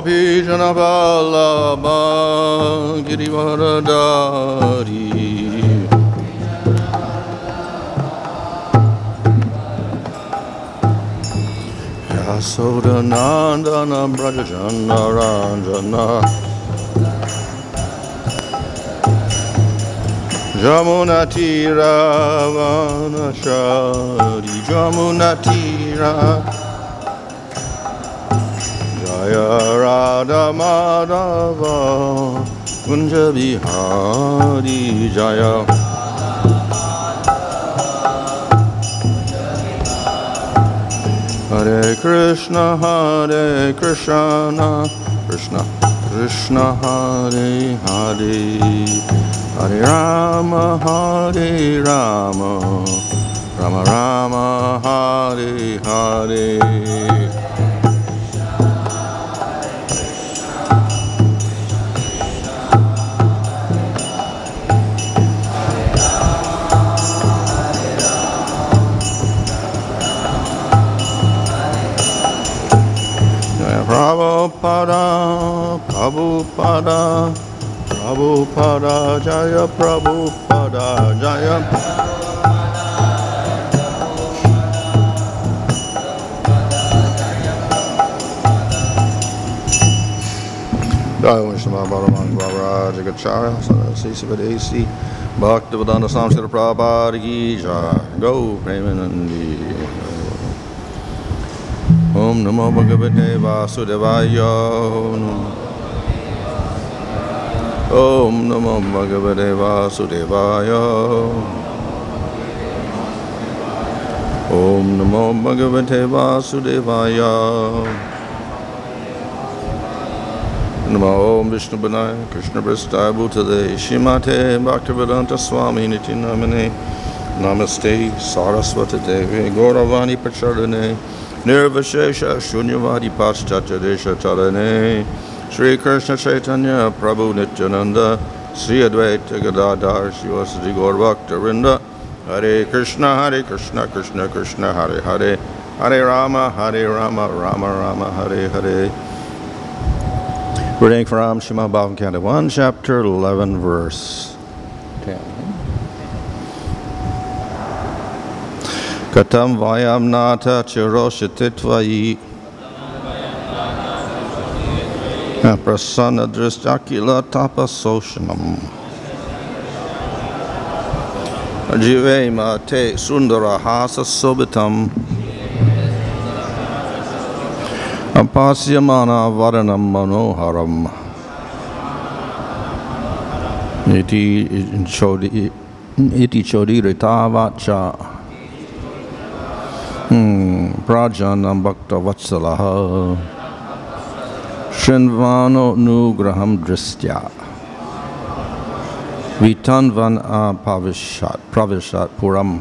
Gopi Janaballabha Girivaradari Yasodanandana Brajajana Ranjana Jamuna Tira Vanashari Jamuna Tira Jaya Radha Madhava Kunja Bihari Jaya Hare Krishna Krishna Krishna Hare Hare Hare Rama Rama Rama Hare Hare Prabhupada, Prabhupada, Prabhupada, Jaya Prabhupada, Jaya Jaya Vishnu Bhagavan Bhavara Jagacharya Sadasi Vadesi Bhaktivedanta Samsara Prabhupada Ki Jai Go Premanandi Om Namo Bhagavate Vasudevaya Om Namo Bhagavate Vasudevaya Om Namo Bhagavate Vasudevaya Namo Om Vishnu Banaya Krishna Prasthaya Bhutale Shrimate Bhaktivedanta Swami Niti Namane Namaste Saraswati Devi Gauravani Pracharane Nirvashesha Shunyavadi Paschatadesha Chalane Sri Krishna Chaitanya Prabhu Nityananda Sri Advaita Gadadhar Shivasadi Gaurabhaktarinda Hare Krishna Krishna Krishna Hare Hare Hare Rama Rama Rama Hare Hare. Reading from Srimad Bhagavatam Canto 1, Chapter 11, Verse 10. Katam vayam nata chiroshititvayi Prasanna dristakila tapasoshanam Jivema te sundara hasa sobitam Apasyamana varanam manoharam Iti chodirita vacha Prajanam Bhakta Vatsalaha Shinvano Nugraham Dristya Vitanvan Pravishat Puram.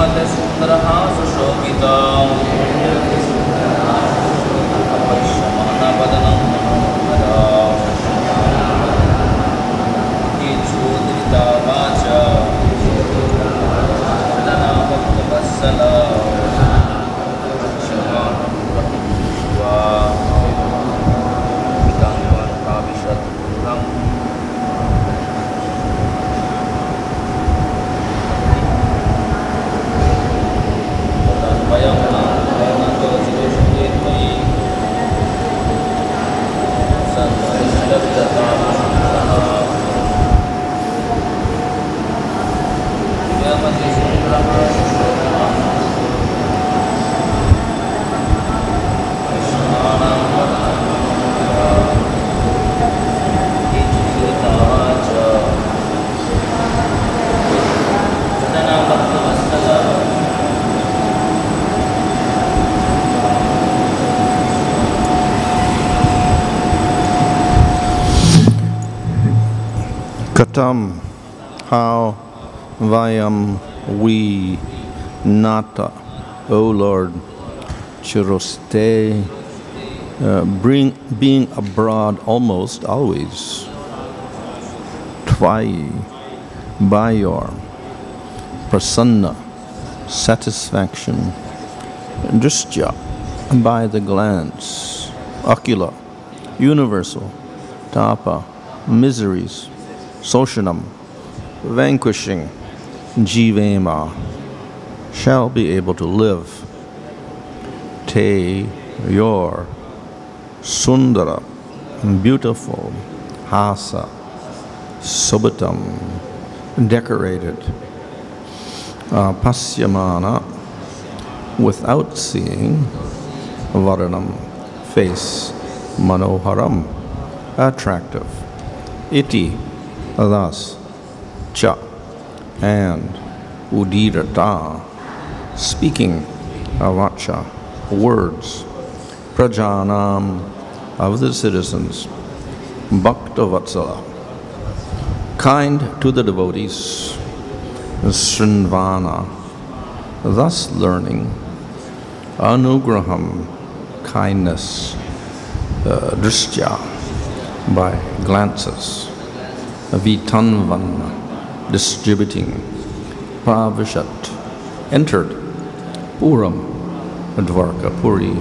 मध्ये सुन्दरः सुशोभितः अपश्यमानवदनं मनोहरः कीचोदृता वाचा वदना भक्तवत्सलः क्षमानं प्रभुवा विदाङ्गं प्राविशद्गृहम् वयं नातो चिरेषुते त्वयि सन्निष्टव्यताः यमति सुन्दरः सुशोभनः विश्वानां वदनं कीचुषिता च वदना भक्तवत्सलः Katam, how vayam we nata, O Lord, chiroste, being abroad almost always, tvai, by your prasanna, satisfaction, dristya, by the glance, akila, universal, tapa, miseries, Soshanam, vanquishing, jivema, shall be able to live. Te, your, sundara, beautiful, hasa, subatam, decorated, pasyamana, without seeing, varanam, face, manoharam, attractive, iti, thus, cha, and udirata, speaking, avacha, words, prajanam, of the citizens, bhaktavatsala, kind to the devotees, srinvana, thus learning, anugraham, kindness, dristya, by glances, vitanvan, distributing, pravishat, entered, puram, dvarka, puri.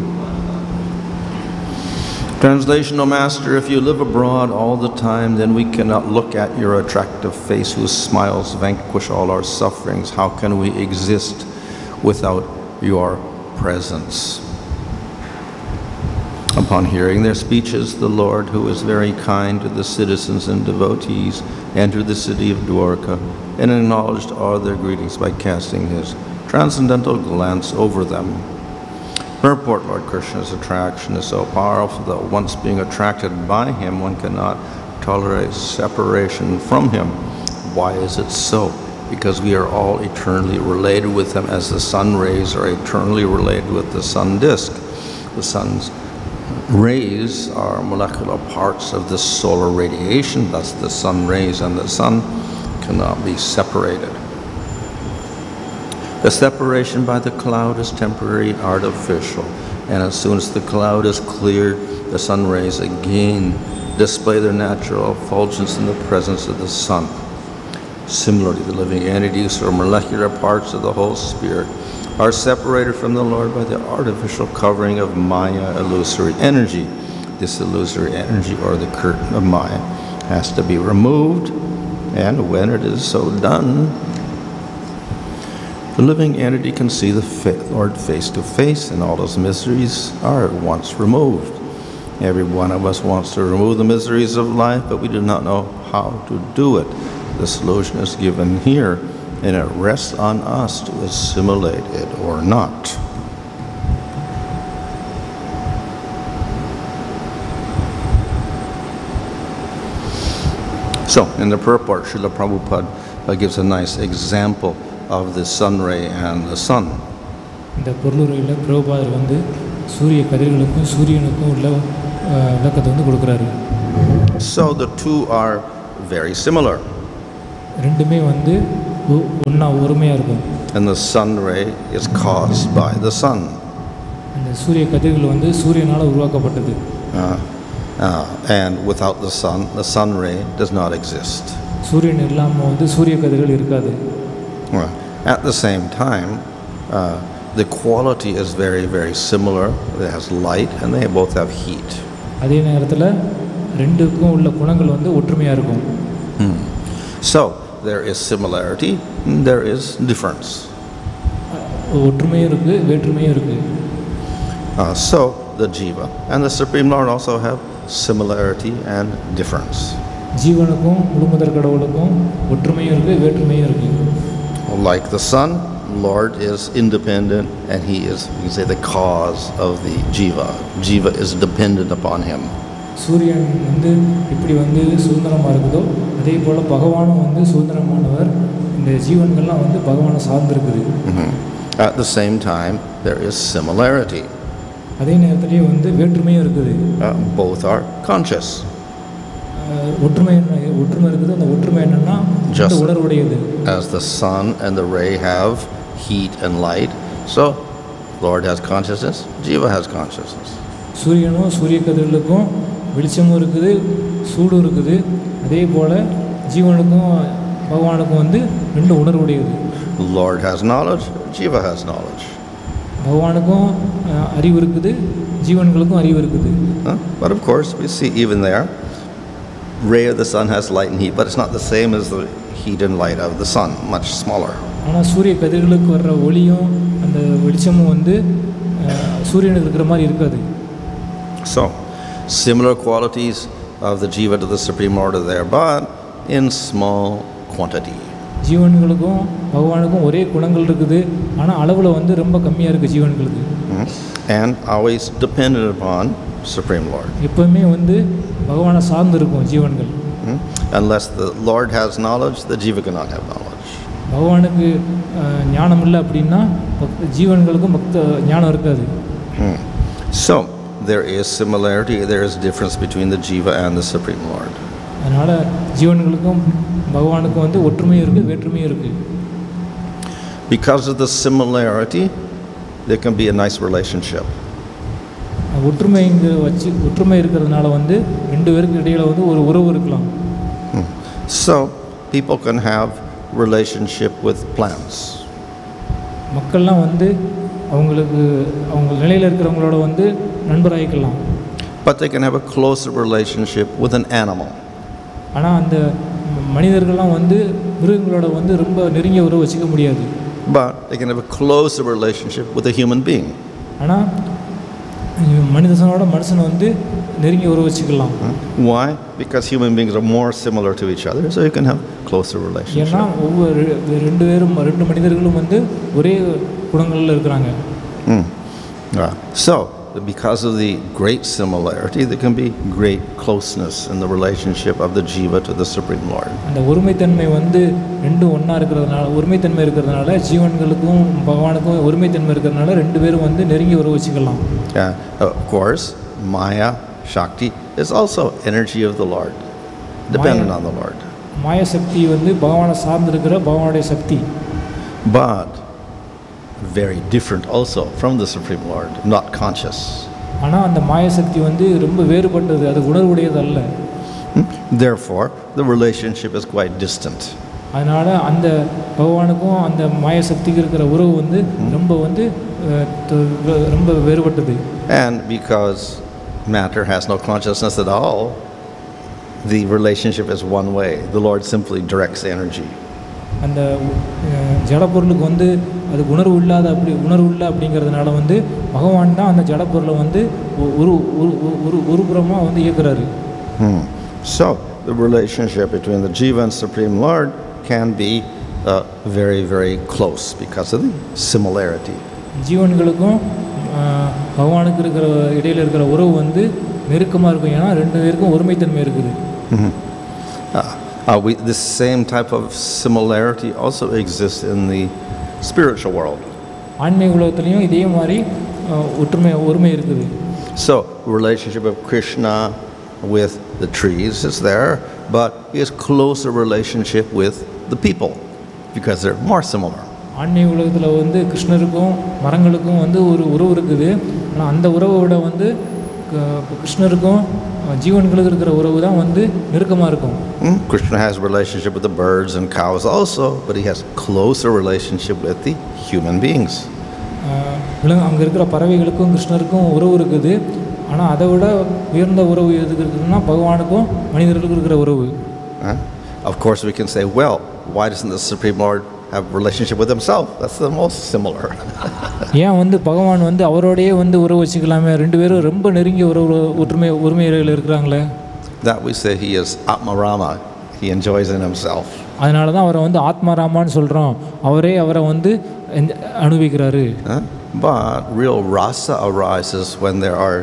Translation, O Master, if you live abroad all the time, then we cannot look at your attractive face whose smiles vanquish all our sufferings. How can we exist without your presence? Upon hearing their speeches, the Lord, who is very kind to the citizens and devotees, entered the city of Dwarka and acknowledged all their greetings by casting his transcendental glance over them. Purport, Lord Krishna's attraction is so powerful that once being attracted by him, one cannot tolerate separation from him. Why is it so? Because we are all eternally related with him, as the sun rays are eternally related with the sun disk. The sun's rays are molecular parts of the solar radiation, thus the sun rays and the sun cannot be separated. The separation by the cloud is temporary, artificial, and as soon as the cloud is cleared, the sun rays again display their natural effulgence in the presence of the sun. Similarly, the living entities, or molecular parts of the whole spirit, are separated from the Lord by the artificial covering of Maya, illusory energy. This illusory energy, or the curtain of Maya, has to be removed, and when it is so done, the living entity can see the Lord face to face, and all those miseries are at once removed. Every one of us wants to remove the miseries of life, but we do not know how to do it. The solution is given here, and it rests on us to assimilate it or not. So, in the purport, Srila Prabhupada gives a nice example of the sun ray and the sun. இந்த பொருளுரையில் பிரபுபாதர் வந்து சூரிய கதிர்களுக்கும் சூரியனுக்கும் உள்ள விளக்கத்தை வந்து கொடுக்குறாரு. So the two are very similar. ரெண்டுமே வந்து ஒன்றா ஒருமையாக இருக்கும். and the sun ray is caused by the sun. அந்த சூரிய கதிர்கள் வந்து சூரியனால் உருவாக்கப்பட்டது. And without the sun ray does not exist. சூரியன் இல்லாமல் வந்து சூரிய கதிர்கள் இருக்காது. At the same time, the quality is very, very similar. It has light and they both have heat. அதே நேரத்தில் ரெண்டுக்கும் உள்ள குணங்கள் வந்து ஒற்றுமையாக இருக்கும். So there is similarity, there is difference. ஒற்றுமையும் இருக்குது, வேற்றுமையும் இருக்குது. So the Jiva and the Supreme Lord also have similarity and difference. ஜீவனுக்கும் முழுமுதற் கடவுளுக்கும் ஒற்றுமையும் இருக்குது, வேற்றுமையும் இருக்குது. Like the sun, Lord is independent and he is, you can say, the cause of the Jiva. Jiva is dependent upon him. சூரியன் வந்து இப்படி வந்து சுதந்திரமாக இருக்குதோ அதே போல் பகவானும் வந்து சுதந்திரமானவர். இந்த ஜீவன்கள்லாம் வந்து பகவானை சார்ந்திருக்குது. At the same time, there is similarity. அதே நேரத்துலேயே வந்து வேற்றுமையும் இருக்குது. Both are conscious. ஒற்றுமை இருக்குது. அந்த ஒற்றுமை என்னன்னா உணர்வுடையது. As the sun and the ray have heat and light, so Lord has consciousness, Jiva has consciousness. சூரியனும் சூரிய கதிர்களுக்கும் வெளிச்சமும் இருக்குது, சூடும் இருக்குது. அதே போல் ஜீவனுக்கும் பகவானுக்கும் வந்து ரெண்டு உணர்வுடையது. Lord has knowledge, Jiva has knowledge. பகவானுக்கும் அறிவு இருக்குது, ஜீவன்களுக்கும் அறிவு இருக்குது. But of course, we see even there, ray of the sun has light and heat, but it's not the same as the heat and light of the sun, much smaller. ஆனால் சூரிய கதிர்களுக்கு வர்ற ஒளியும் அந்த வெளிச்சமும் வந்து சூரியனுக்கு இருக்கிற மாதிரி இருக்காது. So, similar qualities of the Jiva to the Supreme Lord are there, but in small quantity. ஜீவன்களுக்கும் பகவானுக்கும் ஒரே குணங்கள் இருக்குது, ஆனால் அளவில் வந்து ரொம்ப கம்மியாக இருக்குது ஜீவன்களுக்கு. And always dependent upon Supreme Lord. எப்பவுமே வந்து பகவானை சார்ந்து இருக்கும் ஜீவன்கள். Unless the Lord has knowledge, the Jiva cannot have knowledge. பகவானுக்கு ஞானம் இல்லை அப்படின்னா ஜீவன்களுக்கும் ஞானம் இருக்காது. So there is similarity, there is difference between the Jiva and the Supreme Lord. அதனால் ஜீவன்களுக்கும் பகவானுக்கும் வந்து ஒற்றுமையும் இருக்குது, வேற்றுமையும் இருக்குது. Because of the similarity, there can be a nice relationship. ஒற்றுமை இருக்கிறதுனால வந்து ரெண்டு பேருக்கு இடையில வந்து ஒரு உறவு இருக்கலாம். So people can have relationship with plants. மக்கள்லாம் வந்து அவங்க நிலையில் இருக்கிறவங்களோட வந்து நண்பராகிக்கலாம். But they can have a closer relationship with an animal. ஆனால் அந்த மனிதர்கள்லாம் வந்து மிருகங்களோட வந்து ரொம்ப நெருங்கிய உறவு வச்சுக்க முடியாது. But they can have a closer relationship with a human being. ஆனால் மனுஷனை வந்து நெருங்கிய உறவு வச்சுக்கலாம். Why? Because human beings are more similar to each other, so you can have closer relationship. ஏன்னா ஒவ்வொரு ரெண்டு மனிதர்களும் வந்து ஒரே குணங்களில் இருக்கிறாங்க. So because of the great similarity, there can be great closeness in the relationship of the Jiva to the Supreme Lord. அந்த ஒருமைத்தன்மை வந்து ரெண்டும் ஒன்றா இருக்கிறதுனால, ஒருமைத்தன்மை இருக்கிறதுனால ஜீவன்களுக்கும் பகவானுக்கும் ஒருமைத்தன்மை இருக்கிறதுனால ரெண்டு பேரும் வந்து நெருங்கி உறவு வச்சுக்கலாம். Of course, Maya, Shakti is also energy of the Lord, dependent on the Lord. மாய சக்தி வந்து பகவானை சார்ந்திருக்கிற பகவானுடைய சக்தி. But very different also from the Supreme Lord, not conscious. ஆனால் அந்த மாய சக்தி வந்து ரொம்ப வேறுபட்டது, அது உணர்வுடையது அல்ல. Therefore, the relationship is quite distant. அதனால் அந்த பகவானுக்கும் அந்த மாய சக்திக்கு இருக்கிற உறவு வந்து ரொம்ப வேறுபட்டது. And because matter has no consciousness at all, the relationship is one way. The Lord simply directs energy. அந்த ஜடப்பொருளுக்கு வந்து அது உணர்வு இல்லை அப்படிங்கிறதுனால வந்து பகவான் தான் அந்த ஜடப்பொருளை வந்து ஒரு புறமாக வந்து இயக்குறாரு. So the relationship between the Jiva and Supreme Lord can be very, very close because of the similarity. ஜீவன்களுக்கும் பகவானுக்கு இருக்கிற இடையில இருக்கிற உறவு வந்து நெருக்கமாக இருக்கும். ஏன்னா ரெண்டு பேருக்கும் ஒருமைத்தன்மை இருக்குது. This same type of similarity also exists in the spiritual world. ஆன்மீக உலகத்திலையும் இதே மாதிரி ஒருமை இருக்குது. So relationship of Krishna with the trees is there, but he has closer relationship with the people because they're more similar. ஆன்மீக உலகத்தில் வந்து கிருஷ்ணருக்கும் மரங்களுக்கும் வந்து ஒரு உறவு இருக்குது. ஆனால் அந்த உறவை விட வந்து கிருஷ்ணருக்கும் ஜீவன்களுக்கு இருக்கிற உறவு தான் வந்து நெருக்கமாக இருக்கும். Krishna has a relationship with the birds and cows also, but he has closer relationship with the human beings. அங்கே இருக்கிற பறவைகளுக்கும் கிருஷ்ணருக்கும் உறவு இருக்குது. ஆனால் அதை விட உயர்ந்த உறவு எதுக்கு இருக்குதுன்னா பகவானுக்கும் மனிதர்களுக்கும் இருக்கிற உறவு. Of course we can say, well, why doesn't the Supreme Lord have a relationship with himself? That's the most similar. ஏன் வந்து பகவான் வந்து அவரோடையே வந்து உறவு வச்சுக்கலாமே, ரெண்டு பேரும் ரொம்ப நெருங்கிய உறவு உரிமையில் இருக்கிறாங்களே. That we say he is Atmarama, he enjoys in himself. அதனால தான் அவரை வந்து ஆத்மாராமான்னு சொல்கிறோம். அவரை வந்து அனுபவிக்கிறாரு. But real rasa arises when there are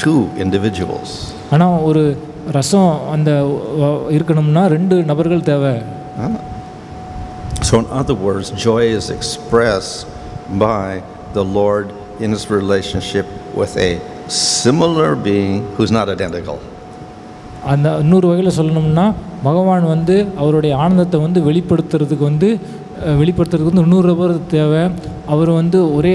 two individuals. ஆனால் ஒரு ரசம் அந்த இருக்கணும்னா ரெண்டு நபர்கள் தேவை. So in other words, joy is expressed by the Lord in his relationship with a similar being who's not identical. அந்த இன்னொரு வகையில் சொல்லணும்னா பகவான் வந்து அவருடைய ஆனந்தத்தை வந்து வெளிப்படுத்துறதுக்கு வந்து இன்னொரு நபர் தேவை. அவர் வந்து ஒரே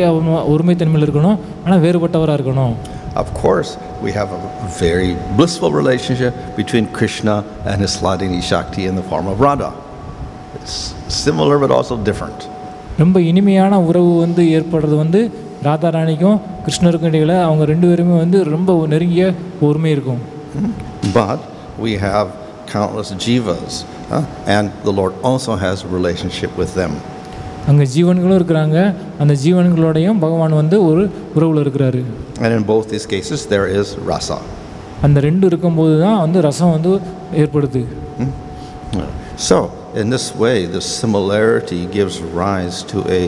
ஒருமைத்தன்மையில் இருக்கணும், ஆனால் வேறுபட்டவராக இருக்கணும். Of course, we have a very blissful relationship between Krishna and his Hladini Shakti in the form of Radha. It's similar but also different. ரொம்ப இனிமையான உறவு வந்து ஏற்படுறது வந்து ராதாராணிக்கும் கிருஷ்ணருக்கும் இடையில் அவங்க ரெண்டு பேருமே வந்து ரொம்ப நெருங்கிய ஒருமை இருக்கும். But we have countless jivas, and the Lord also has a relationship with them. அங்கே ஜீவன்களும் இருக்கிறாங்க, அந்த ஜீவன்களோடையும் பகவான் வந்து ஒரு உறவில் இருக்கிறாரு. And in both these cases there is rasa. அந்த ரெண்டு இருக்கும்போது தான் வந்து ரசம் வந்து ஏற்படுது. So in this way the similarity gives rise to a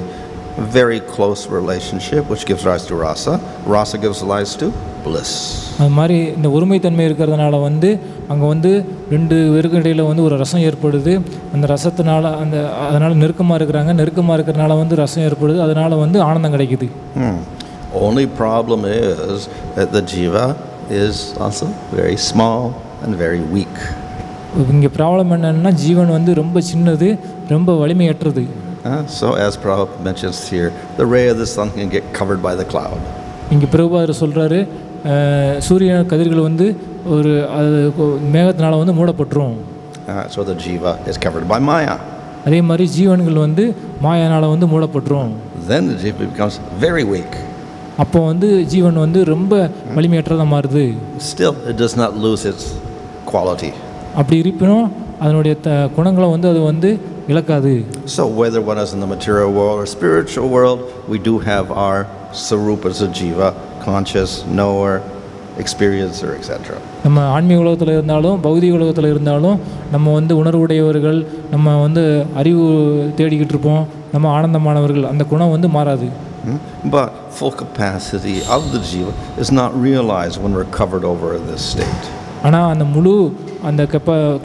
very close relationship which gives rise to rasa. Rasa gives rise to bliss. அது மாதிரி இந்த ஒருமைத்தன்மை இருக்கிறதுனால வந்து அங்கே வந்து ரெண்டு பேருக்கு இடையில் வந்து ஒரு ரசம் ஏற்படுது. அந்த ரசத்தினால அதனால் நெருக்கமாக இருக்கிறனால வந்து ரசம் ஏற்படுது. அதனால் வந்து ஆனந்தம் கிடைக்குது. Only problem is that the jiva is also very small and very weak. இங்கே ப்ராப்ளம் என்னன்னா ஜீவன் வந்து ரொம்ப சின்னது, ரொம்ப வலிமையற்றது. So as Prabhupada mentions here, the ray of the sun can get covered by the cloud. இங்கே பிரபுபாதர் சொல்கிறாரு, சூரிய கதிர்கள் வந்து ஒரு மேகத்தினால வந்து மூடப்பட்டுரும். So the jiva is covered by Maya. அதே மாதிரி ஜீவன்கள் வந்து மாயானால் வந்து மூடப்பட்டுரும். Then the jiva becomes very weak. அப்போ வந்து ஜீவன் வந்து ரொம்ப வலிமையற்றதாக மாறுது. Still it does not lose its quality. அப்படி இருப்பினும் அதனுடைய குணங்களை வந்து அது வந்து இழக்காது. So whether one is in the material world or spiritual world, we do have our sarupas of jiva, conscious, knower, experiencer, etc. நம்ம ஆன்மீக உலகத்தில் இருந்தாலும் பௌதிக உலகத்தில் இருந்தாலும் நம்ம வந்து உணர்வுடையவர்கள், நம்ம வந்து அறிவு தேடிக்கிட்டு இருப்போம், நம்ம ஆனந்தமானவர்கள். அந்த குணம் வந்து மாறாது. But full capacity of the jiva is not realized when we're covered over in this state. ஆனால் அந்த முழு அந்த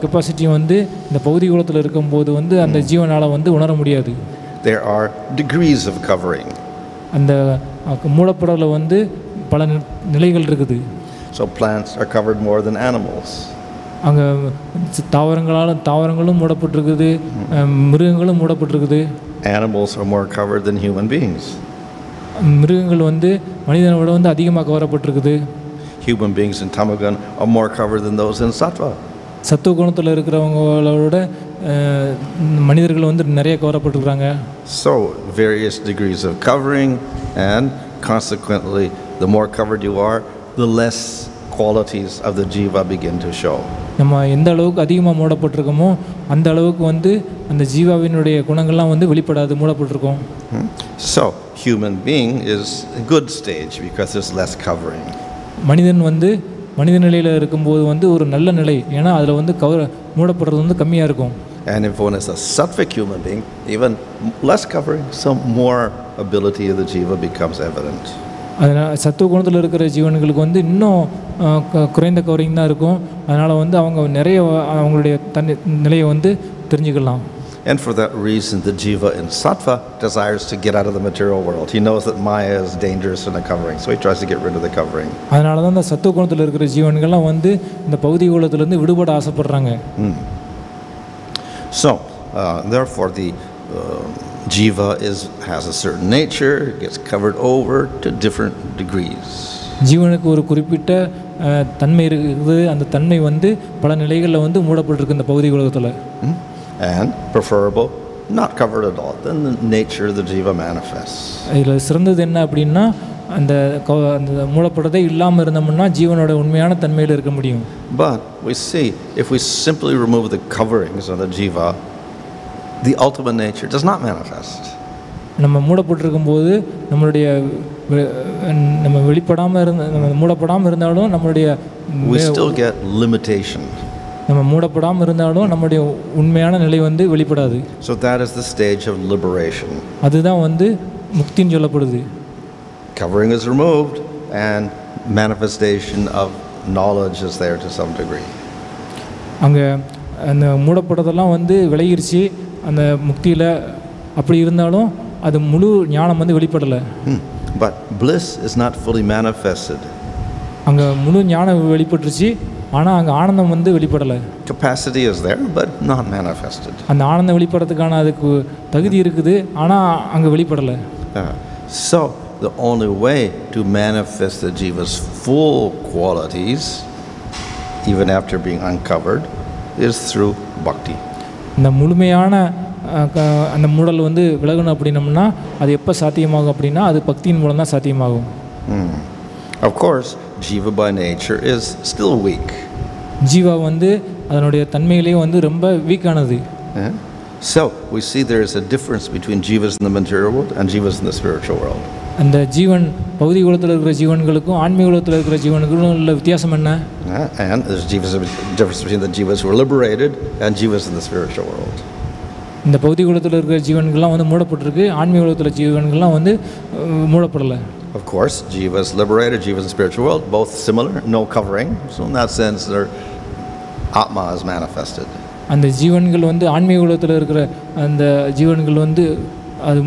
கெப்பாசிட்டி வந்து இந்த பௌதிக உலகத்தில் இருக்கும்போது வந்து அந்த ஜீவனால் வந்து உணர முடியாது. There are degrees of covering. அந்த மூடப்படல வந்து பல நிலைகள் இருக்குது. So plants are covered more than animals. அங்கே தாவரங்களும் மூடப்பட்டிருக்குது, மிருகங்களும் மூடப்பட்டிருக்குது. Animals are more covered than human beings. மிருகங்கள் வந்து மனிதனை விட வந்து அதிகமாக கவரப்பட்டிருக்குது. Human beings in Tamagun are more covered than those in Sattva. சத்துவ குணத்தில் இருக்கிறவங்களோட மனிதர்கள் வந்து நிறைய கவரப்பட்டிருக்கிறாங்க. So various degrees of covering, and consequently the more covered you are, the less qualities of the jiva begin to show. நம்ம எந்த அளவுக்கு அதிகமாக மூடப்பட்டிருக்கோமோ அந்த அளவுக்கு வந்து அந்த ஜீவாவினுடைய குணங்கள்லாம் வந்து வெளிப்படாது, மூடப்பட்டிருக்கோம். So human being is a good stage because there's less covering. மனிதன் வந்து மனித நிலையில் இருக்கும்போது வந்து ஒரு நல்ல நிலை, ஏன்னா அதில் வந்து மூடப்படுறது வந்து கம்மியாக இருக்கும். And if one is a sattvic human being, even less covering, some more ability of the jiva becomes evident. அதனால் சத்துவ குணத்தில் இருக்கிற ஜீவன்களுக்கு வந்து இன்னும் குறைந்த கவரிங் தான் இருக்கும். அதனால் வந்து அவங்க நிறைய அவங்களுடைய நிலையை வந்து தெரிஞ்சுக்கலாம். And for that reason, the jiva in sattva desires to get out of the material world. He knows that Maya is dangerous in the covering, so he tries to get rid of the covering. அதனால தான் இந்த சத்துவ குணத்தில் இருக்கிற ஜீவன்கள்லாம் வந்து இந்த பௌதிக உலகத்திலிருந்து விடுபட ஆசைப்படுறாங்க. So therefore Jiva has a certain nature, it gets covered over to different degrees. ஜீவனுக்கு ஒரு குறிப்பிட்ட தன்மை இருக்குது. அந்த தன்மை வந்து பல நிலைகளில் வந்து மூடப்பட்டிருக்கு இந்த பௌதிக உலகத்தில். And preferable, not covered at all. Then the nature of the jiva manifests. இதில் சிறந்தது என்ன அப்படின்னா அந்த மூடப்பட்டதே இல்லாமல் இருந்தோம்னா ஜீவனோட உண்மையான தன்மையில் இருக்க முடியும். But we see, if we simply remove the coverings of the jiva, the ultimate nature does not manifest. நம்ம மூடப்பட்டிருக்கும் போது நம்ம மூடப்படாமல் இருந்தாலும் நம்மளுடைய we still get limitation. நம்ம மூடப்படாமல் இருந்தாலும் நம்முடைய உண்மையான நிலை வந்து வெளிப்படாது. So that is the stage of liberation. அதுதான் வந்து முக்தின்னு சொல்லப்படுது. Covering is removed and manifestation of knowledge is there to some degree. அங்கே அந்த மூடப்பட்டதெல்லாம் வந்து விலகிருச்சு. அந்த முக்தியில் அப்படி இருந்தாலும் அது முழு ஞானம் வந்து வெளிப்படலை. But bliss is not fully manifested. அங்கே முழு ஞானம் வெளிப்பட்டுருச்சு, ஆனால் அங்கே ஆனந்தம் வந்து வெளிப்படலை. Capacity is there but not manifested. அந்த ஆனந்தம் வெளிப்படுறதுக்கான அதுக்கு தகுதி இருக்குது, ஆனால் அங்கே வெளிப்படலை. So the only way to manifest the jiva's full qualities, even after being uncovered, is through bhakti. இந்த முழுமையான அந்த மூடல் வந்து விலகணும் அப்படின்னம்னா அது எப்போ சாத்தியமாகும் அப்படின்னா அது பக்தியின் மூலம் தான் சாத்தியமாகும். Of course, jiva by nature is still weak. Jeeva வந்து அதனுடைய தன்மையிலேயே வந்து ரொம்ப வீக்கானது. So we see there is a difference between jivas in the material world and jivas in the spiritual world. அந்த ஜீவன் பௌதிக உலகத்தில் இருக்கிற ஜீவன்களுக்கும் ஆன்மீக உலகத்தில் இருக்கிற ஜீவன்களுக்கும் உள்ள வித்தியாசம் என்ன? And there's difference between the jivas who are liberated and jivas in the spiritual world. இந்த பௌதிக உலகத்தில் இருக்கிற ஜீவன்கள்லாம் வந்து மூடப்பட்டிருக்கு, ஆன்மீக உலகத்தில் ஜீவன்கள்லாம் வந்து மூடப்படலை. Of course, jivas liberated, jivas in the spiritual world, both similar, no covering. So in that sense, their atma is manifested. அந்த ஜீவன்கள் வந்து ஆன்மீக உலகத்தில் இருக்கிற அந்த ஜீவன்கள் வந்து அது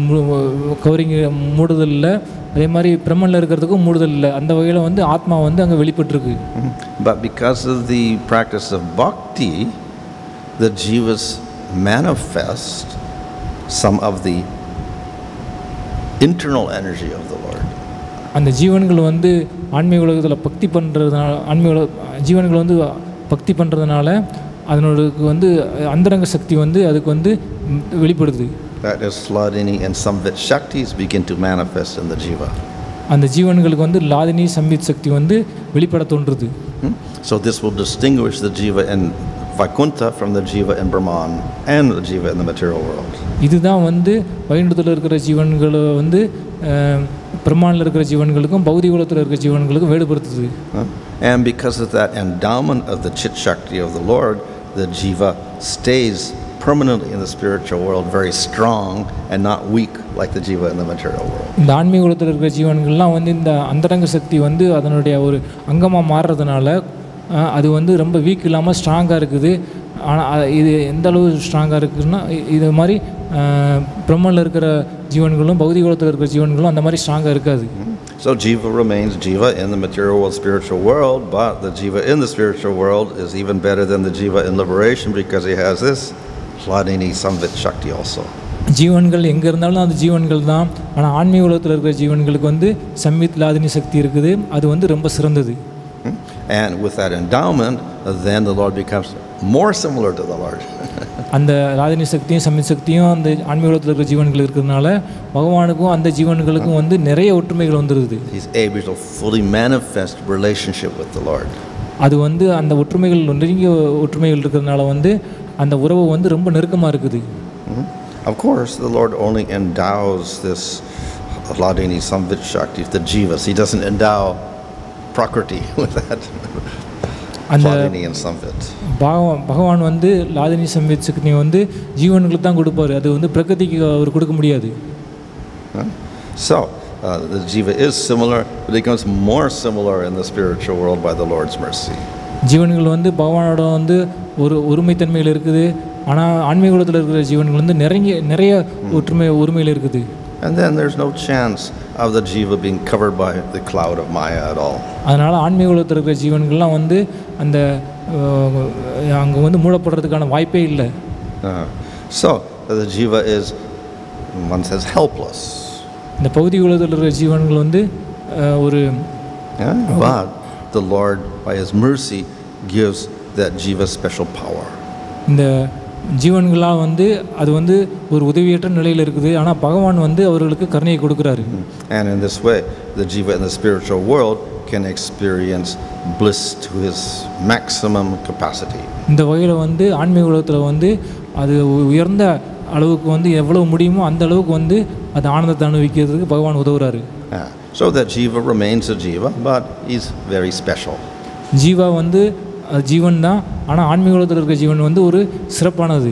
கவரிங் மூடுதல் இல்லை, அதே மாதிரி பிரம்மனில் இருக்கிறதுக்கும் மூடுதல் இல்லை. அந்த வகையில் வந்து ஆத்மா வந்து அங்கே வெளிப்பட்டிருக்கு. But because of the practice of bhakti, the jivas manifest some of the internal energy of the Lord. அந்த ஜீவன்கள் வந்து ஆன்மீக உலகத்தில் பக்தி பண்ணுறதுனால ஜீவன்கள் வந்து பக்தி பண்ணுறதுனால அதனோடக்கு வந்து அந்தரங்க சக்தி வந்து அதுக்கு வந்து வெளிப்படுது. That is Hladini and Samvit Shaktis begin to manifest in the jiva. அந்த ஜீவன்களுக்கு வந்து லாதினி சம்வித் சக்தி வந்து வெளிப்பட தோன்றுது. So this will distinguish the jiva in Vaikuntha from the jiva in Brahman and the jiva in the material world. இதுதான் வந்து வைகுண்டத்தில் இருக்கிற ஜீவன்களை வந்து பிரம்மாண்டில் இருக்கிற ஜீவன்களுக்கும் பௌதிக உலகத்தில் இருக்கிற ஜீவன்களுக்கும் வேறுபடுத்துது. And because of that endowment of the Chit Shakti of the Lord, the jiva stays permanently in the spiritual world very strong and not weak like the jiva in the material world. இந்த ஆன்மீக உலகத்தில் இருக்கிற ஜீவன்கள்லாம் வந்து இந்த அந்தரங்க சக்தி வந்து அதனுடைய ஒரு அங்கமாக மாறுறதுனால அது வந்து ரொம்ப வீக் இல்லாமல் ஸ்ட்ராங்காக இருக்குது. ஆனால் இது எந்த அளவு ஸ்ட்ராங்காக இருக்குதுன்னா இது மாதிரி பிரம்மனில் இருக்கிற ஜீவன்களும் பௌதிக உலகத்தில் இருக்கிற ஜீவன்களும் அந்த மாதிரி ஸ்ட்ராங்காக இருக்காது. So jiva remains jiva in the material world, spiritual world, but the jiva in the spiritual world is even better than the jiva in liberation because he has this Hladini Samvit Shakti also. ஜீவன்கள் எங்கே இருந்தாலும் அந்த ஜீவன்கள் தான். ஆனால் ஆன்மீக உலகத்தில் இருக்கிற ஜீவன்களுக்கு வந்து சம்வித் லாதினி சக்தி இருக்குது, அது வந்து ரொம்ப சிறந்தது. And with that endowment, then the Lord becomes more similar to the Lord. அந்த லாதினி சக்தியும் சம்வித் சக்தியும் அந்த ஆன்மீக உலகத்தில் இருக்கிற ஜீவன்கள் இருக்கிறதுனால பகவானுக்கும் அந்த ஜீவன்களுக்கும் வந்து நிறைய ஒற்றுமைகள் வந்துருது. He's able to fully manifest relationship with the Lord. அது வந்து அந்த ஒற்றுமைகள் நெருங்கிய ஒற்றுமைகள் இருக்கிறதுனால வந்து அந்த உறவு வந்து ரொம்ப நெருக்கமாக இருக்குது. Of course, the Lord only endows this Hladini Samvit Shakti, the jivas. He doesn't endow Prakriti with that. Hladini and Samvit. பகவான் வந்து லாதினி சம்வித் சக்தியை வந்து ஜீவன்களுக்கு தான் கொடுப்பாரு, அது வந்து பிரகிருதிக்கு அவர் கொடுக்க முடியாது. So the jiva is similar, but it becomes more similar in the spiritual world by the Lord's mercy. ஜீவன்கள் வந்து பகவானோட வந்து ஒரு ஒருமைத்தன்மையில் இருக்குது, ஆனால் ஆன்மீக உலகத்தில் இருக்கிற ஜீவன்கள் வந்து நிறைய ஒருமையில் இருக்குது. And then there's no chance of the jiva being covered by the cloud of Maya at all. அதனால் ஆன்மீக உலகத்தில் இருக்கிற ஜீவன்கள்லாம் வந்து அந்த அங்கே வந்து மூடப்படுறதுக்கான வாய்ப்பே இல்லை. So the jiva is one says helpless. இந்த பௌதிக உலகத்தில் இருக்கிற ஜீவன்கள் வந்து ஒரு Yeah? But the Lord, by His mercy, gives that jiva special power. இந்த ஜீவன்களாக வந்து அது வந்து ஒரு உதவியற்ற நிலையில் இருக்குது. ஆனால் பகவான் வந்து அவர்களுக்கு கருணையை கொடுக்குறாரு. And in this way, the jiva in the spiritual world can experience bliss to his maximum capacity. இந்த வகையில் வந்து ஆன்மீக உலகத்தில் வந்து அது உயர்ந்த அளவுக்கு வந்து எவ்வளவு முடியுமோ அந்த அளவுக்கு வந்து அது ஆனந்தத்தை அனுபவிக்கிறதுக்கு பகவான் உதவுறாரு. So that jiva remains a jiva, but is very special. Jeeva வந்து ஜீவன் தான், ஆனால் ஆன்மீக உலகத்தில் இருக்கிற ஜீவன் வந்து ஒரு சிறப்பானது.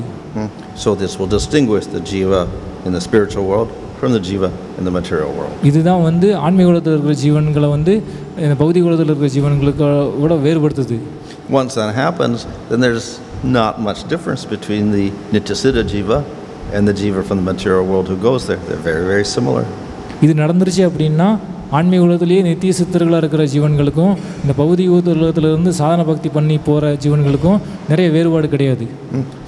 So this will distinguish the jiva in the spiritual world from the jiva in the material world. இதுதான் வந்து ஆன்மீக உலகத்தில் இருக்கிற ஜீவன்களை வந்து இந்த பௌதிக உலகத்தில் இருக்கிற ஜீவன்களுக்கு கூட வேறுபடுத்துது. Once that happens, then there's not much difference between the Nityasiddha jiva and the jiva from the material world who goes there. They're very, very similar. இது நடந்துருச்சு அப்படின்னா ஆன்மீக உலகத்திலேயே நித்திய சித்தர்களாக இருக்கிற ஜீவன்களுக்கும் இந்த பௌதிக உலகத்திலிருந்து சாதன பக்தி பண்ணி போகிற ஜீவன்களுக்கும் நிறைய வேறுபாடு கிடையாது.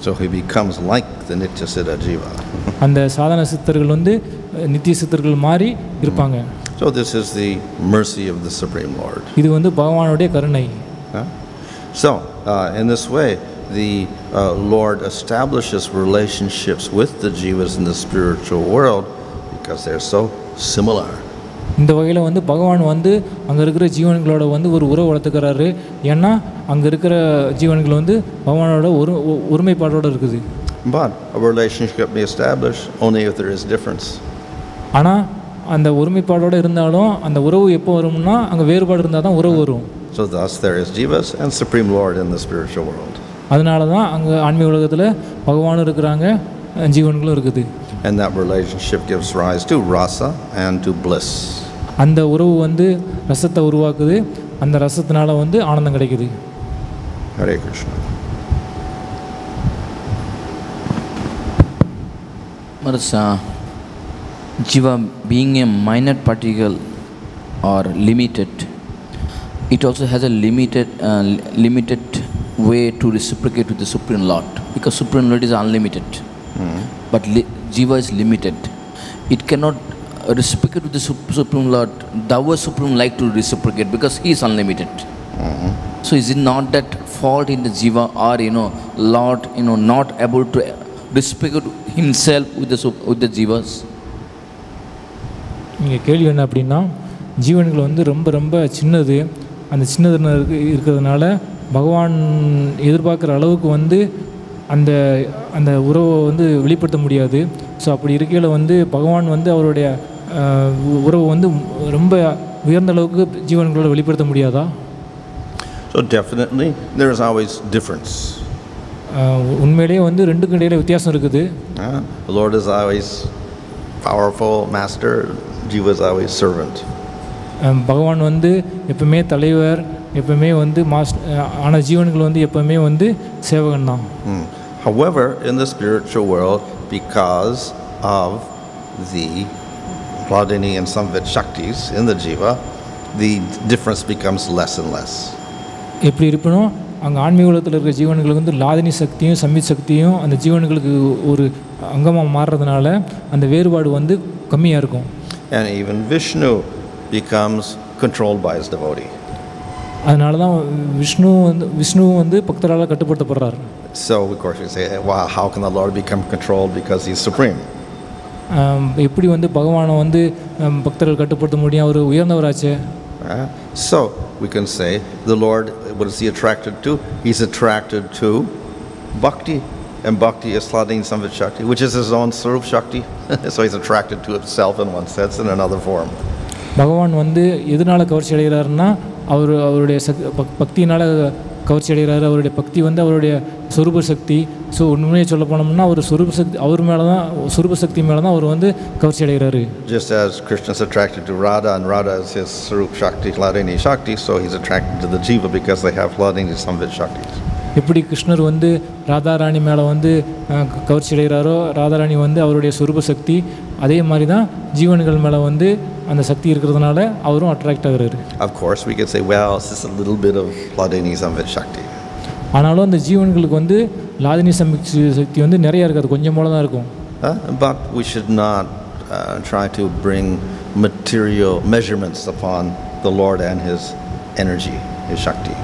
So he becomes like the Nityasiddha jiva. அந்த சாதன சித்தர்கள் வந்து நித்திய சித்தர்கள் மாறி இருப்பாங்க. So this is the mercy of the Supreme Lord. இது வந்து பகவானுடைய கருணை. So in this way, the Lord establishes relationships with the jivas in the spiritual world because they're so similar. இந்த வகையில் வந்து பகவான் வந்து அங்கே இருக்கிற ஜீவன்களோட வந்து ஒரு உறவு வளர்த்துக்கிறாரு. ஏன்னா அங்கே இருக்கிற ஜீவன்கள் வந்து பகவானோட ஒருமைப்பாட்டோடு இருக்குது. But a relationship may establish only if there is difference. ஆனால் அந்த ஒருமைப்பாட்டோடு இருந்தாலும் அந்த உறவு எப்போ வரும்னா அங்கே வேறுபாடு இருந்தால் தான் உறவு வரும். So thus there is jivas and Supreme Lord in the spiritual world. அதனால தான் அங்கே ஆன்மீக உலகத்தில் பகவானும் இருக்கிறாங்க, ஜீவன்களும் இருக்குது. And that relationship gives rise to rasa and to bliss. அந்த உறவு வந்து ரசத்தை உருவாக்குது, அந்த ரசத்தினால வந்து ஆனந்தம் கிடைக்குது. Hare Krishna. Marasa, jiva being a minor particle or limited, it also has a limited way to reciprocate with the Supreme Lord, because Supreme Lord is unlimited. But jiva is limited. It cannot reciprocate with the Supreme Lord. Thou Supreme like to reciprocate because he is unlimited. So is it not that fault in the jiva, or Lord not able to reciprocate himself with the jivas? இங்கே கேள்வி என்ன அப்படின்னா, ஜீவன்கள் வந்து ரொம்ப ரொம்ப சின்னது. அந்த சின்னது இருக்கிறதுனால பகவான் எதிர்பார்க்குற அளவுக்கு வந்து அந்த அந்த உறவை வந்து வெளிப்படுத்த முடியாது. ஸோ அப்படி இருக்கையில் வந்து பகவான் வந்து அவருடைய உறவை வந்து ரொம்ப உயர்ந்த அளவுக்கு ஜீவன்களோட வெளிப்படுத்த முடியாதா? So definitely there is always difference. உண்மையிலேயே வந்து ரெண்டுக்கும் இடையில வித்தியாசம் இருக்குது. The Lord is always powerful master, jiva is always servant. பகவான் வந்து எப்பவுமே தலைவர், எப்பவுமே வந்து ஆனால் ஜீவன்கள் வந்து எப்பவுமே வந்து சேவகன் தான். However, in the spiritual world, because of the Hladini and Samvit Shaktis in the jiva, the difference becomes less and less. எப்படி இருப்பினும் அங்கே ஆன்மீக உலகத்தில் இருக்கிற ஜீவன்களுக்கு வந்து லாதினி சக்தியும் சம்மித் சக்தியும் அந்த ஜீவன்களுக்கு ஒரு அங்கமாக மாறுறதுனால அந்த வேறுபாடு வந்து கம்மியாக இருக்கும். And even Vishnu becomes controlled by his devotee. அதனால தான் விஷ்ணு வந்து பக்தரால் கட்டுப்படுத்தப்படுறார். So of course you say, wow, how can the Lord become controlled because he is supreme? எப்படி வந்து பகவானை வந்து பக்தர்கள் கட்டுப்படுத்த முடியும், அவர் உயர்ந்தவராச்சே. So we can say the Lord, what is he attracted to? He's attracted to bhakti, and bhakti is Hladini Samvit Shakti, which is his own Swarup Shakti. So he's attracted to himself in one sense, in another form. பகவான் வந்து எதனால கவர்ச்சி அடைகிறாருன்னா அவருடைய பக்தியினால் கவர்ச்சி அடைகிறாரு. அவருடைய பக்தி வந்து அவருடைய சொரூப சக்தி. ஸோ உண்மையை சொல்ல போனோம்னா அவர் சொரூப சக்தி, அவர் மேலே தான், சொரூப சக்தி மேலே தான் அவர் வந்து கவர்ச்சி அடைகிறாரு. Just as Krishna is attracted to Radha, and Radha is his Swarup Shakti, Hladini Shakti, so he's attracted to the jiva because they have Hladini Samvit Shaktis. எப்படி கிருஷ்ணர் வந்து ராதாராணி மேலே வந்து கவர்ச்சி அடைகிறாரோ, ராதாராணி வந்து அவருடைய சொரூப சக்தி, அதே மாதிரி தான் ஜீவன்கள் மேலே வந்து அந்த சக்தி இருக்கிறதுனால அவரும் அட்ராக்ட் ஆகிறாரு. Of course we can say, well, it's just a little bit of Hladini Samvit Shakti. ஆனாலும் அந்த ஜீவன்களுக்கு வந்து லாதினி சக்தி வந்து நிறையா இருக்காது, கொஞ்சம் போல தான் இருக்கும். But we should not try to bring material measurements upon the Lord and His energy, His Shakti.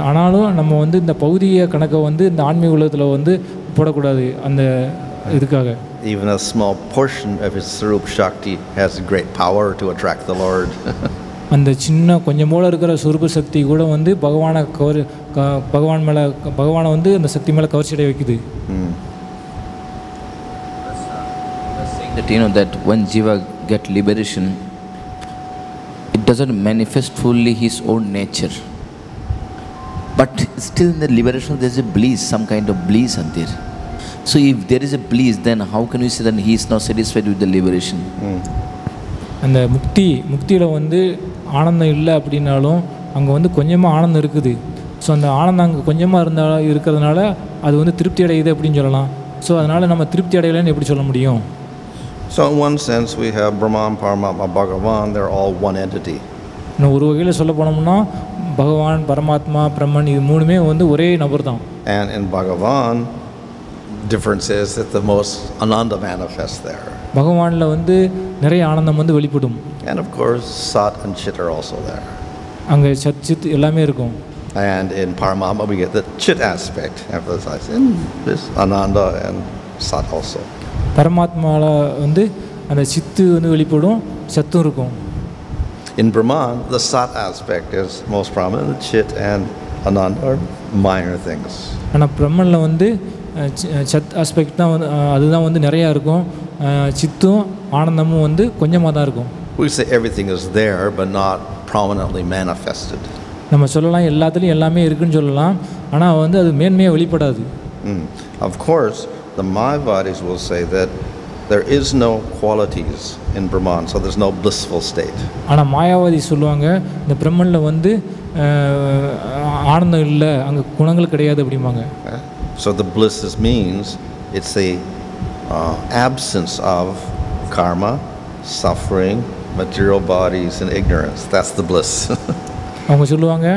ஆனாலும் நம்ம வந்து இந்த பௌதிக கணக்கை வந்து இந்த ஆன்மீக உலகத்தில் வந்து போடக்கூடாது அந்த இதுக்காக. Even a small portion of His Sarup Shakti has great power to attract the Lord. அந்த சின்ன கொஞ்சம் போல இருக்கிற சுரூப சக்தி கூட வந்து பகவானை வந்து அந்த சக்தி மேலே கவர்ச்சி அடைய வைக்குது. That that when Jiva get liberation, it doesn't manifest fully his own nature, but still in the liberation there is a bliss, some kind of bliss are there. So if there is a bliss, then how can we say that he is not satisfied with the liberation? அந்த முக்தியில் வந்து ஆனந்தம் இல்லை அப்படின்னாலும் அங்கே வந்து கொஞ்சமாக ஆனந்தம் இருக்குது. ஸோ அந்த ஆனந்தம் அங்கே கொஞ்சமாக இருக்கிறதுனால அது வந்து திருப்தி அடையுது அப்படின்னு சொல்லலாம். ஸோ அதனால் நம்ம திருப்தி அடையலைன்னு எப்படி சொல்ல முடியும்? So in one sense we have Brahman, Paramatma, Bhagavan, they're all one entity. இன்னும் ஒரு வகையில் சொல்ல போனோம்னா பகவான், பரமாத்மா, பிரம்மன் இது மூணுமே வந்து ஒரே நபர் தான். And in Bhagavan, difference is that the most Ananda manifests there. பகவானில் வந்து நிறைய ஆனந்தம் வந்து வெளிப்படும். And of course Sat and Chit are also there. அங்கே சத் சித் எல்லாமே இருக்கும். And in Paramatma we get the Chit aspect emphasized in this Ananda and Sat also. பரமாத்மாவில் வந்து அந்த சித்து வந்து வெளிப்படும், சத்தும் இருக்கும். In Brahman, the Sat aspect is most prominent. The Chit and Ananda are minor things. ஆனால் பிரம்மனில் வந்து சத் ஆஸ்பெக்ட் தான் வந்து அதுதான் வந்து நிறையா இருக்கும். சித்தும் ஆனந்தமும் வந்து கொஞ்சமாக தான் இருக்கும். We say everything is there but not prominently manifested. நம்ம சொல்லலாம் எல்லாத்துலேயும் எல்லாமே இருக்குன்னு சொல்லலாம், ஆனால் வந்து அது மேன்மையாக வெளிப்படாது. Of course, the Mayavadis will say that there is no qualities in Brahman, so there's no blissful state. ஆனால் மாயாவாதி சொல்லுவாங்க இந்த பிரம்மனில் வந்து ஆனந்தம் இல்லை, அங்கே குணங்கள் கிடையாது அப்படிம்பாங்க. So the bliss means it's the absence of karma, suffering, material bodies and ignorance. That's the bliss. அவங்க சொல்லுவாங்க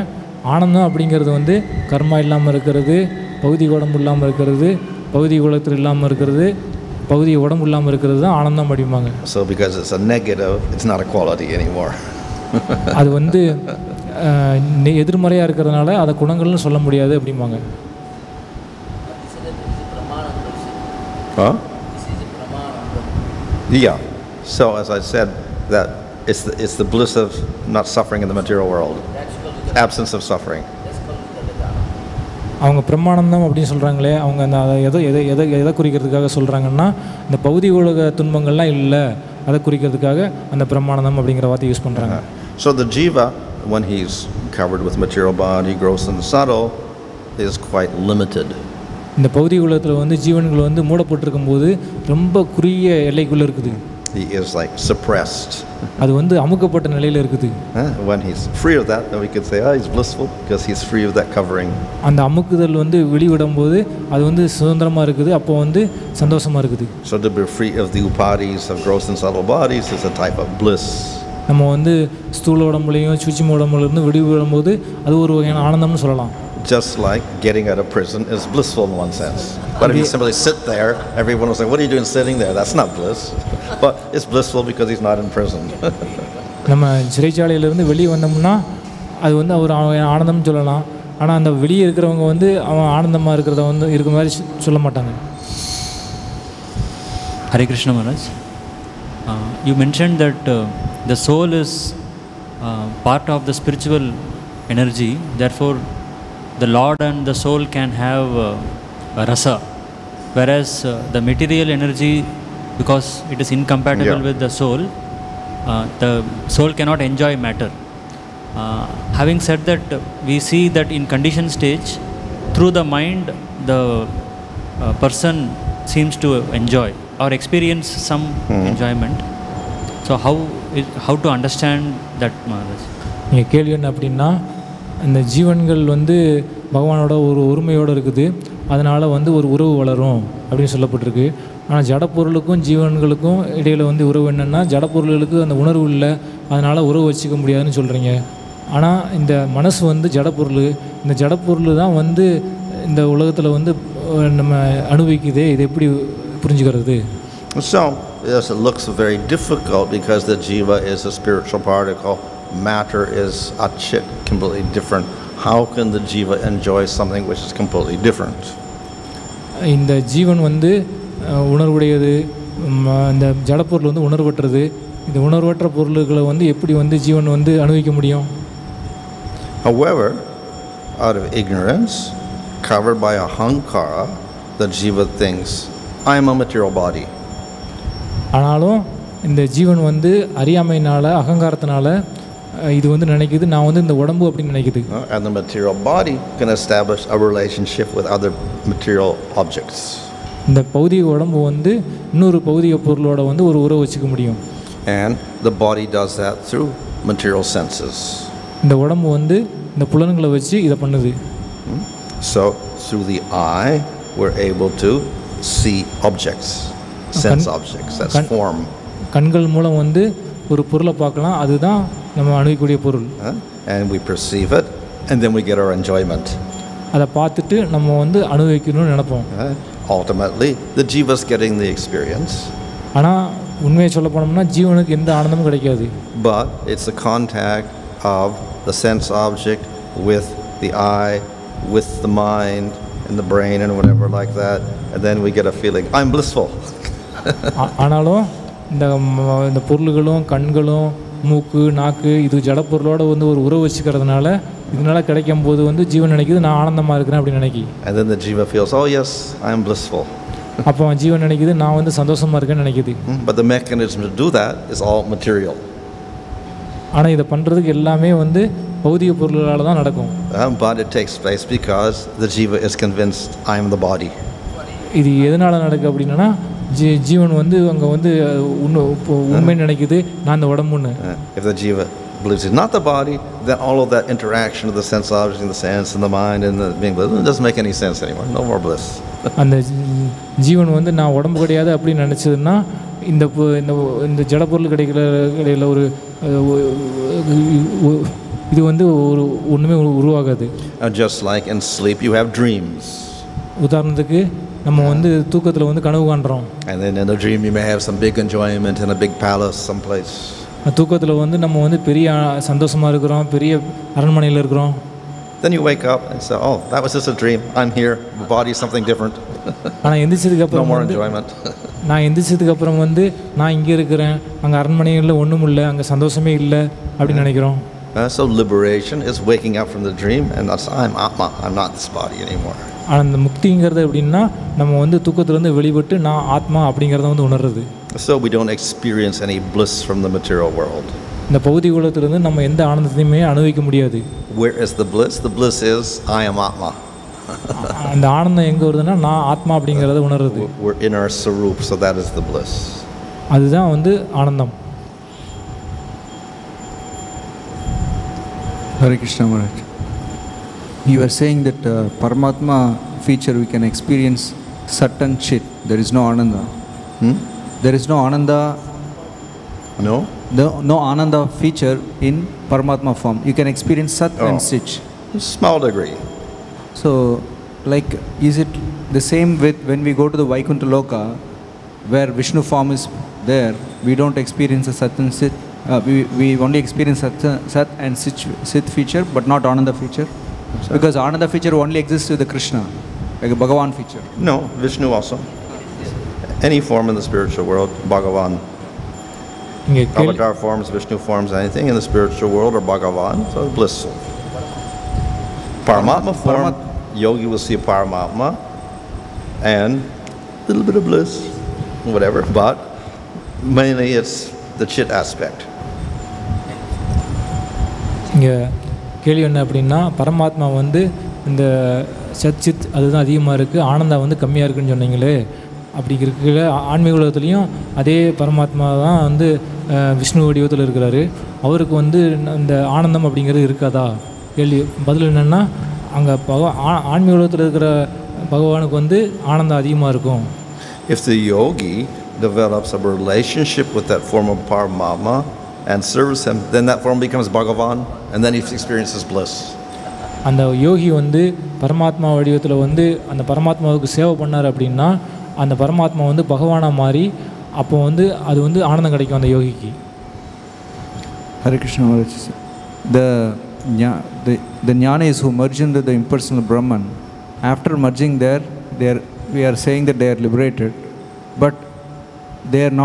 ஆனந்தம் அப்படிங்கிறது வந்து கர்மா இல்லாமல் இருக்கிறது, பௌதிக உடம்பு இல்லாமல் இருக்கிறது, பௌதிக உலகத்தில் இல்லாமல் இருக்கிறது, பௌதிக உடம்பு இல்லாமல் இருக்கிறது தான் ஆனந்தம் அப்படிம்பாங்க. So because it's a negative, it's not a quality anymore. அது வந்து எதிர்மறையாக இருக்கிறதுனால அதை குணங்கள்னு சொல்ல முடியாது அப்படிம்பாங்க. Huh? Yeah. So as I said, that it's the bliss of not suffering in the material world. Absence of suffering. அவங்க பிரம்மானந்தம் அப்படின்னு சொல்கிறாங்களே, அவங்க அந்த எதை குறிக்கிறதுக்காக சொல்கிறாங்கன்னா இந்த பௌதிக உலக துன்பங்கள்லாம் இல்லை, அதை குறிக்கிறதுக்காக அந்த பிரம்மானந்தம் அப்படிங்கிற வார்த்தை யூஸ் பண்ணுறாங்க. So the jiva, when he's covered with material body, gross and subtle, is quite limited. இந்த பௌதிக உலகத்தில் வந்து ஜீவன்கள் வந்து மூடப்பட்டிருக்கும் போது ரொம்ப குறுகிய எல்லைக்குள்ளே இருக்குது. He is like suppressed. அது வந்து அமுக்கப்பட்ட நிலையில் இருக்குது. When he's free of that, then we could say, he's blissful because he's free of that covering. அந்த அமுக்குதல் வந்து வெளிவிடும் போது அது வந்து சுதந்திரமாக இருக்குது, அப்போ வந்து சந்தோஷமாக இருக்குது. So to be free of the upadis of gross and subtle bodies is a type of bliss. நம்ம வந்து ஸ்தூல உடம்புலையும் சூட்சும உடம்புலேருந்து விடுவிடும் போது அது ஒரு வகையான ஆனந்தம்னு சொல்லலாம். Just like getting out of prison is blissful in one sense. But if you simply sit there, everyone will say, what are you doing sitting there? That's not bliss. But it's blissful because he's not in prison. நம்ம சிறைச்சாலையிலேருந்து வெளியே வந்தோம்னா அது வந்து அவர் ஆனந்தம்னு சொல்லலாம். ஆனால் அந்த வெளியே இருக்கிறவங்க வந்து அவன் ஆனந்தமாக இருக்கிறத வந்து இருக்க மாதிரி சொல்ல மாட்டாங்க. Hare Krishna Maharaj. You mentioned that the soul is part of the spiritual energy. Therefore, the Lord and the soul can have a rasa, whereas the material energy, because it is incompatible with the soul cannot enjoy matter. Having said that, we see that in conditioned stage, through the mind, the person seems to enjoy or experience some enjoyment. So how to understand that, Maharaj? நீங்கள் கேள்வி என்ன அப்படின்னா, இந்த ஜீவன்கள் வந்து பகவானோட ஒரு ஒருமையோடு இருக்குது, அதனால் வந்து ஒரு உறவு வளரும் அப்படின்னு சொல்லப்பட்டிருக்கு. ஆனால் ஜடப்பொருளுக்கும் ஜீவன்களுக்கும் இடையில் வந்து உறவு என்னென்னா, ஜடப்பொருளுக்கு அந்த உணர்வு இல்லை, அதனால் உறவு வச்சுக்க முடியாதுன்னு சொல்கிறீங்க. ஆனால் இந்த மனசு வந்து ஜடப்பொருள், இந்த ஜடப்பொருள் தான் வந்து இந்த உலகத்தில் வந்து நம்ம அனுபவிக்குதே, இது எப்படி புரிஞ்சுக்கிறது. So, yes, it looks very difficult because the jiva is a spiritual particle, matter is a chit, completely different. How can the jiva enjoy something which is completely different? இந்த ஜீவன் வந்து உணர்வுடையது, இந்த ஜடப்பொருள் வந்து உணர்வற்றது. இந்த உணர்வற்ற பொருள்களை வந்து எப்படி வந்து ஜீவன் வந்து அனுபவிக்க முடியும்? However, out of ignorance, covered by ahankara, the jiva thinks, I am a material body. ஆனாலும் இந்த ஜீவன் வந்து அறியாமையினால, அகங்காரத்தினால இது வந்து நினைக்குது, நான் வந்து இந்த உடம்பு அப்படின்னு நினைக்குது. And the material body can establish a relationship with other material objects. இந்த பௌதிக உடம்பு வந்து இன்னொரு பௌதிக பொருளோட வந்து ஒரு உறவு வச்சுக்க முடியும். And the body does that through material senses. இந்த உடம்பு வந்து இந்த புலன்களை வச்சு இதை பண்ணுது. So through the eye we're able to see objects, sense objects, that's form. கண்கள் மூலம் வந்து ஒரு பொருளை பார்க்கலாம், அதுதான் நம்ம அணுகக்கூடிய பொருள். And we perceive it and then we get our enjoyment. அதை பார்த்துட்டு நம்ம வந்து அனுபவிக்கணும்னு நினைப்போம். Ultimately the jiva is getting the experience. ஆனால் உண்மையை சொல்ல போனோம்னா ஜீவனுக்கு எந்த ஆனந்தமும் கிடைக்காது. But it's the contact of the sense object with the eye, with the mind and the brain and whatever like that, and then we get a feeling I'm blissful. ஆனாலும் இந்த பொருள்களும் கண்களும் மூக்கு நாக்கு இது ஜடப்பொருளோட வந்து ஒரு உறவு வச்சுக்கிறதுனால இதனால கிடைக்கும் போது வந்து ஜீவன் நினைக்குது நான் ஆனந்தமாக இருக்கிறேன் அப்படின்னு நினைக்கி. And then the jiva feels, oh yes, I am blissful. அப்போ ஜீவன் நினைக்குது நான் வந்து சந்தோஷமாக இருக்கேன்னு நினைக்குது. But the mechanism to do that is all material. ஆனால் இதை பண்ணுறதுக்கு எல்லாமே வந்து பௌதிக பொருளால் தான் நடக்கும். But it takes place because the jiva is convinced I am the body. இது எதனால் நடக்குது அப்படின்னா ஜீவன் வந்து அங்கே வந்து உண்மை நினைக்குது நான் இந்த உடம்புன்னு. If the jiva believes it's not the body, then all of that interaction of the sense object and the sense and the mind and the being bliss doesn't make any sense anymore. No more bliss. அந்த ஜீவன் வந்து நான் உடம்பு கிடையாது அப்படின்னு நினச்சதுன்னா இந்த இந்த ஜடப்பொருள் கிடைக்கல ஒரு இது வந்து ஒரு ஒன்றுமே உருவாகாது. Just like in sleep you have dreams. உதாரணத்துக்கு நம்ம வந்து தூக்கத்தில் வந்து கனவு காண்றோம். And then in the dream you may have some big enjoyment in a big palace someplace. தூக்கத்தில் வந்து நம்ம வந்து பெரிய சந்தோஷமாக இருக்கிறோம், பெரிய அரண்மனையில் இருக்கிறோம். Then you wake up and say, oh, that was just a dream. I'm here. The body is something different. ஆனால் எந்திரிச்சதுக்கு அப்புறம் no more enjoyment. நான் எந்திரிச்சதுக்கு அப்புறம் வந்து நான் இங்கே இருக்கிறேன், அங்கே அரண்மனைகளில் ஒன்றும் இல்லை, அங்கே சந்தோஷமே இல்லை அப்படின்னு நினைக்கிறோம். So liberation is waking up from the dream and that's I'm Atma. I'm not this body anymore. ஆனால் அந்த முக்திங்கிறது எப்படின்னா நம்ம வந்து தூக்கத்துலேருந்து வெளிப்பட்டு நான் ஆத்மா அப்படிங்கிறத வந்து உணர்றது. So we don't experience any bliss from the material world. இந்த பௌதிக உலகத்திலிருந்து நம்ம எந்த ஆனந்தத்தையுமே அனுபவிக்க முடியாது. Where is the bliss? The bliss is I am Atma. அந்த ஆனந்தம் எங்கே வருதுன்னா நான் ஆத்மா அப்படிங்கிறத உணர்றது. We're in our sarup, so that is the bliss. அதுதான் வந்து ஆனந்தம். Hare Krishna Maharaj. You are saying that Paramatma feature we can experience Sat and Chit. There is no Ananda. There is no Ananda. No? No Ananda feature in Paramatma form. You can experience Sat and Chit. Small degree. So, like, is it the same with when we go to the Vaikuntha Loka, where Vishnu form is there, we don't experience a Sat and Chit. We only experience Sat and Chit feature, but not Ananda feature. Because Ananda feature only exists with the Krishna, like a Bhagavan feature. No, Vishnu also. Any form in the spiritual world, Bhagavan. Avatar forms, Vishnu forms, anything in the spiritual world or Bhagavan, so blissful. Paramatma form, yogi will see a Paramatma and a little bit of bliss, whatever, but mainly it's the Chit aspect. இங்கே கேள்வி என்ன அப்படின்னா பரமாத்மா வந்து இந்த சச்சித் அதுதான் அதிகமாக இருக்குது, ஆனந்தா வந்து கம்மியாக இருக்குதுன்னு சொன்னீங்களே, அப்படி இருக்கிற ஆன்மீக உலகத்துலேயும் அதே பரமாத்மா தான் வந்து விஷ்ணு வடிவத்தில் இருக்கிறாரு, அவருக்கு வந்து இந்த ஆனந்தம் அப்படிங்கிறது இருக்காதா? கேள்வி பதில் என்னென்னா அங்கே ஆன்மீக உலகத்தில் இருக்கிற பகவானுக்கு வந்து ஆனந்தம் அதிகமாக இருக்கும். If the yogi develops a relationship with that form of Paramatma and serves him, then that form becomes Bhagavan and then he experiences bliss. அந்த யோகி வந்து பரமாத்மா வடிவத்தில் வந்து அந்த பரமாத்மாவுக்கு சேவை பண்ணார் அப்படின்னா அந்த பரமாத்மா வந்து பகவானாக மாறி அப்போ வந்து அது வந்து ஆனந்தம் கிடைக்கும் அந்த யோகிக்கு. Hare Krishna Maharaj. The jnanis who merge into the impersonal Brahman, after merging there, we are saying that they are liberated, but they have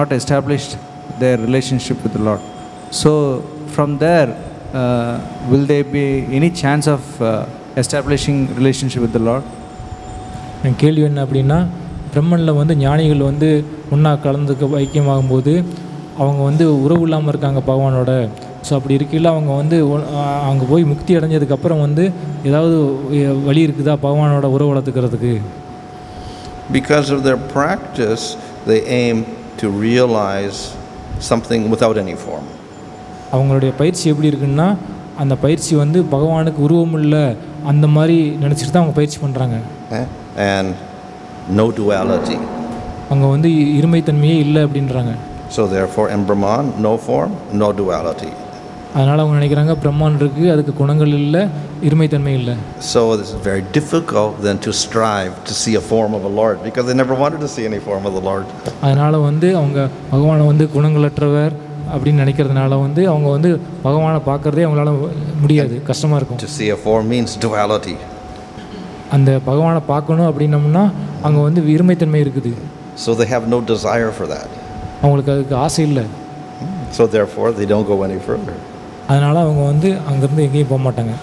not established their relationship with the Lord. So from there, will there be any chance of establishing relationship with the Lord? என் கேள்வி என்ன அப்படின்னா, பிரம்மனில் வந்து ஞானிகள் வந்து ஒன்றா கலந்துக்க ஐக்கியமாகும்போது அவங்க வந்து உறவு இல்லாமல் இருக்காங்க பகவானோட. ஸோ அப்படி இருக்கையில் அவங்க வந்து அங்கே போய் முக்தி அடைஞ்சதுக்கப்புறம் வந்து ஏதாவது வழி இருக்குதா பகவானோட உறவு வளர்த்துக்கிறதுக்கு? Because of their practice, they aim to realize something without any form. அவங்களுடைய பயிற்சி எப்படி இருக்குன்னா, அந்த பயிற்சி வந்து பகவானுக்கு உருவம் இல்லை அந்த மாதிரி நினச்சிட்டு தான் அவங்க பயிற்சி பண்ணுறாங்க. And no duality. அவங்க வந்து இருமைத்தன்மையே இல்லை அப்படின்றாங்க. So therefore in Brahman, no form, no duality. அதனால் அவங்க நினைக்கிறாங்க பிரம்மான் இருக்குது, அதுக்கு குணங்கள் இல்லை, இருமைத்தன்மை இல்லை. So this is very difficult then to strive to see a form of the Lord, because they never wanted to see any form of the Lord. அதனால் வந்து அவங்க பகவானை வந்து குணங்களற்றவர் அப்படின்னு நினைக்கிறதுனால வந்து அவங்க வந்து பகவானை பார்க்குறதே அவங்களால முடியாது, கஷ்டமாக இருக்கும். To see a form means duality. அந்த பகவானை பார்க்கணும் அப்படின்னம்னா அங்கே வந்து இருமைத்தன்மை இருக்குது. So they have no desire for that. அவங்களுக்கு அதுக்கு ஆசை இல்லை. So therefore they don't go any further. அதனால் அவங்க வந்து அங்கேருந்து எங்கேயும் போக மாட்டாங்க.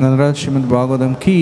Narad Srimad Bhagavatam ki